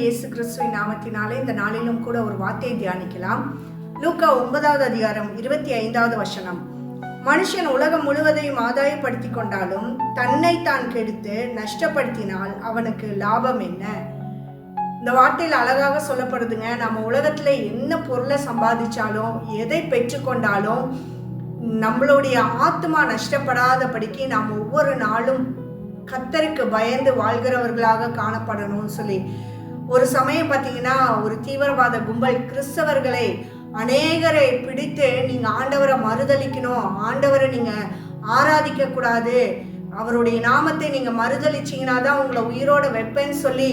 இயேசு கிறிஸ்துவின் நாமத்தினாலே இந்த நாளிலும் கூட ஒரு வார்த்தையை தியானிக்கலாம். லூக்கா 9வது அதிகாரம் 25வது வசனம். மனுஷன் உலகம் முழுவதையும் ஆதாயப்படுத்தி கொண்டாலும் தன்னை தான் கெடுத்து நஷ்டப்படுத்தினால் அவனுக்கு லாபம் என்ன? இந்த வார்த்தையில் அழகாக சொல்லப்படுதுங்க. நம்ம உலகத்துல என்ன பொருளை சம்பாதிச்சாலும் எதை பெற்றுக்கொண்டாலும் நம்மளுடைய ஆத்மா நஷ்டப்படாதபடிக்கு நாம் ஒவ்வொரு நாளும் கர்த்தருக்கு பயந்து வாழ்கிறவர்களாக காணப்படணும்னு சொல்லி ஒரு சமயம் பார்த்தீங்கன்னா ஒரு தீவிரவாத கும்பல் கிறிஸ்தவர்களை அநேகரை பிடித்து நீங்கள் ஆண்டவரை மறுதளிக்கணும், ஆண்டவரை நீங்கள் ஆராதிக்க கூடாது, அவருடைய நாமத்தை நீங்கள் மறுதளிச்சிங்கன்னா தான் உங்களை உயிரோட வைப்பேன்னு சொல்லி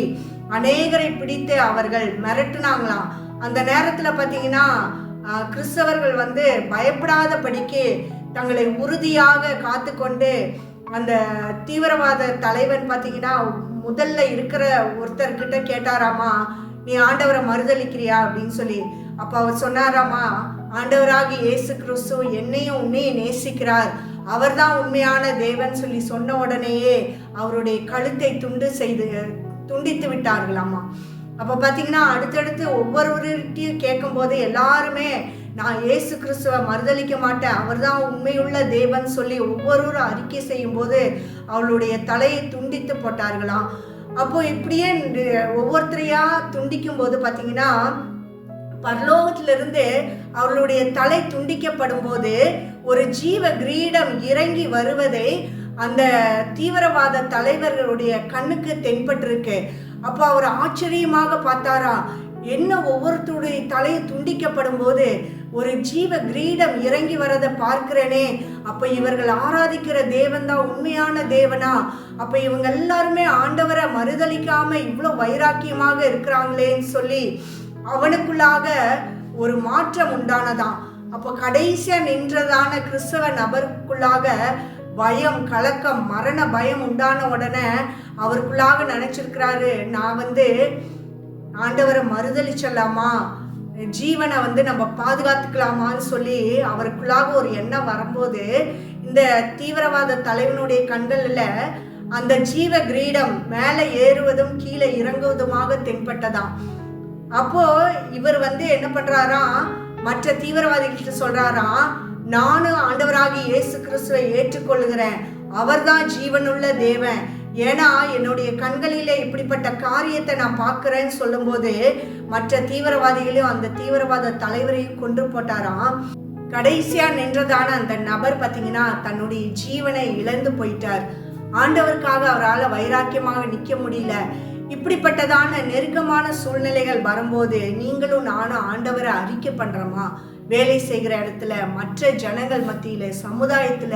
அநேகரை பிடித்து அவர்கள் மிரட்டுனாங்களாம். அந்த நேரத்தில் பார்த்தீங்கன்னா கிறிஸ்தவர்கள் பயப்படாதபடிக்கு தங்களை உறுதியாக காத்து கொண்டு அந்த தீவிரவாத தலைவன் பார்த்தீங்கன்னா முதல்ல இருக்கிற ஒருத்தர்கிட்ட கேட்டாராமா, நீ ஆண்டவரை மறுதளிக்கிறியா அப்படின்னு சொல்லி. அப்போ அவர் சொன்னாராமா, ஆண்டவராகி இயேசு கிறிஸ்து என்னையும் உன்னையும் நேசிக்கிறார், அவர் தான் உண்மையான தேவன் சொல்லி சொன்ன உடனேயே அவருடைய கழுத்தை துண்டித்து விட்டார்களாமா. அப்போ பார்த்தீங்கன்னா அடுத்தடுத்து ஒவ்வொருவர்கிட்டையும் கேட்கும் போது எல்லாருமே நான் இயேசு கிறிஸ்துவை மறுதளிக்க மாட்டேன், அவர் தான் உண்மையுள்ள தேவன் சொல்லி ஒவ்வொருவரும் அறிக்கை செய்யும் போது அவளுடைய தலையை துண்டித்து போட்டார்களாம். அப்போ இப்படியே ஒவ்வொருத்தரையா துண்டிக்கும் போது பார்த்தீங்கன்னா பரலோகத்திலிருந்து அவர்களுடைய தலை துண்டிக்கப்படும் போது ஒரு ஜீவ கிரீடம் இறங்கி வருவதை அந்த தீவிரவாத தலைவர்களுடைய கண்ணுக்கு தென்பட்டிருக்கு. அப்போ அவர் ஆச்சரியமாக பார்த்தாரா, என்ன ஒவ்வொருத்தருடைய தலையை துண்டிக்கப்படும் போது ஒரு ஜீவ கிரீடம் இறங்கி வரதை பார்க்கிறேனே, அப்ப இவர்கள் ஆராதிக்கிற தேவன் தான் உண்மையான தேவனா? அப்ப இவங்க எல்லாருமே ஆண்டவரை மறுதளிக்காம இவ்வளோ வைராக்கியமாக இருக்கிறாங்களேன்னு சொல்லி அவனுக்குள்ளாக ஒரு மாற்றம் உண்டானதான். அப்போ கடைசியா நின்றதான கிறிஸ்தவ நபருக்குள்ளாக பயம், கலக்கம், மரண பயம் உண்டான உடனே அவருக்குள்ளாக நினைச்சிருக்கிறாரு, நான் ஆண்டவரை மறுதளிச்சலாமா, ஜீவனை நம்ம பாதுகாத்துக்கலாமான்னு சொல்லி அவருக்குள்ளாக ஒரு எண்ணம் வரும்போது இந்த தீவிரவாத தலைவனுடைய கண்கள்ல அந்த ஜீவ கிரீடம் மேலே ஏறுவதும் கீழே இறங்குவதுமாக தென்பட்டதாம். அப்போ இவர் என்ன பண்றாராம், மற்ற தீவிரவாதிகிட்ட சொல்றாராம், நானும் ஆண்டவராகி இயேசு கிறிஸ்துவை ஏற்றுக்கொள்கிறேன், அவர்தான் ஜீவனுள்ள தேவன், ஏன்னா என்னுடைய கண்களிலே இப்படிப்பட்ட காரியத்தை நான் பார்க்கிறேன்னு சொல்லும் போது மற்ற தீவிரவாதிகளையும் அந்த தீவிரவாத தலைவரையும் கொன்று போட்டாராம். கடைசியா நின்றதான அந்த நபர் பார்த்தீங்கன்னா தன்னுடைய ஜீவனை இழந்து போயிட்டார். ஆண்டவருக்காக அவரால் வைராக்கியமாக நிற்க முடியல. இப்படிப்பட்டதான நெருக்கமான சூழ்நிலைகள் வரும்போது நீங்களும் நானும் ஆண்டவரை அறிக்கை பண்றோமா? வேலை செய்கிற இடத்துல, மற்ற ஜனங்கள் மத்தியில, சமுதாயத்துல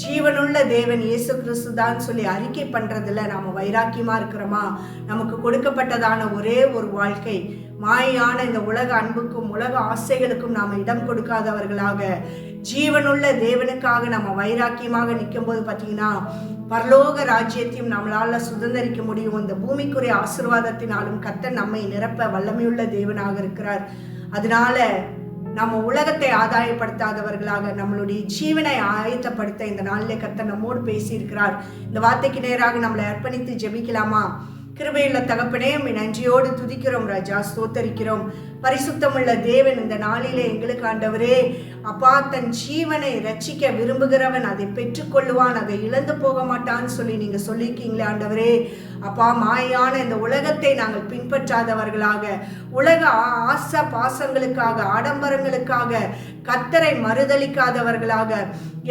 ஜீவனுள்ள தேவன் இயேசு கிறிஸ்து தான் சொல்லி அறிக்கை பண்றதுல நாம வைராக்கியமா இருக்கிறோமா? நமக்கு கொடுக்கப்பட்டதான ஒரே ஒரு வாழ்க்கை, மாயான இந்த உலக அன்புக்கும் உலக ஆசைகளுக்கும் நாம இடம் கொடுக்காதவர்களாக ஜீவனுள்ள தேவனுக்காக நம்ம வைராக்கியமாக நிற்கும் போது பார்த்தீங்கன்னா பரலோக ராஜ்யத்தையும் நம்மளால சுதந்திரிக்க முடியும். இந்த பூமிக்குரிய ஆசீர்வாதத்தினாலும் கர்த்தர் நம்மை நிரப்ப வல்லமையுள்ள தேவனாக இருக்கிறார். அதனால நம்ம உலகத்தை ஆதாயப்படுத்தாதவர்களாக நம்மளுடைய ஜீவனை ஆயத்தப்படுத்த இந்த நாளிலே கர்த்தர் நம்மோடு பேசியிருக்கிறார். இந்த வார்த்தைக்கு நேராக நம்மளை அர்ப்பணித்து ஜெபிக்கலாமா? கிருபையுள்ள தகப்பனே, நன்றியோடு துதிக்கிறோம் ராஜா, ஸ்தோத்தரிக்கிறோம். பரிசுத்தமுள்ள தேவன், இந்த நாளிலே எங்களுக்கு ஆண்டவரே அப்பா, தன் ஜீவனை ரட்சிக்க விரும்புகிறவன் அதை பெற்றுக்கொள்ளுவான், அதை இழந்து போக மாட்டான்னு சொல்லி நீங்க சொல்லியிருக்கீங்களே ஆண்டவரே. அப்பா, மாயான இந்த உலகத்தை நாங்கள் பின்பற்றாதவர்களாக, உலக ஆசை பாசங்களுக்காக, ஆடம்பரங்களுக்காக கர்த்தரை மறுதளிக்காதவர்களாக,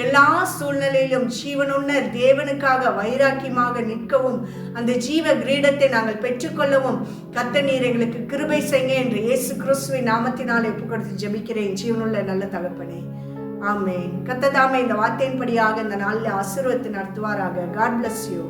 எல்லா சூழ்நிலையிலும் ஜீவனுள்ள தேவனுக்காக வைராக்கியமாக நிற்கவும், அந்த ஜீவ கிரீடத்தை நாங்கள் பெற்றுக்கொள்ளவும் கர்த்தர் நீர் எங்களுக்கு கிருபை செய்யுங்க என்று இயேசு கிறிஸ்துவின் நாமத்தினால் ஒப்புக்கொடுத்து ஜெபிக்கிறேன் ஜீவனுள்ள நல்ல தகப்பனே, ஆமென். கர்த்தர் தாமே இந்த வார்த்தையின்படியாக இந்த நாளில் ஆசீர்வாதத்தை நடத்துவாராக. God bless you.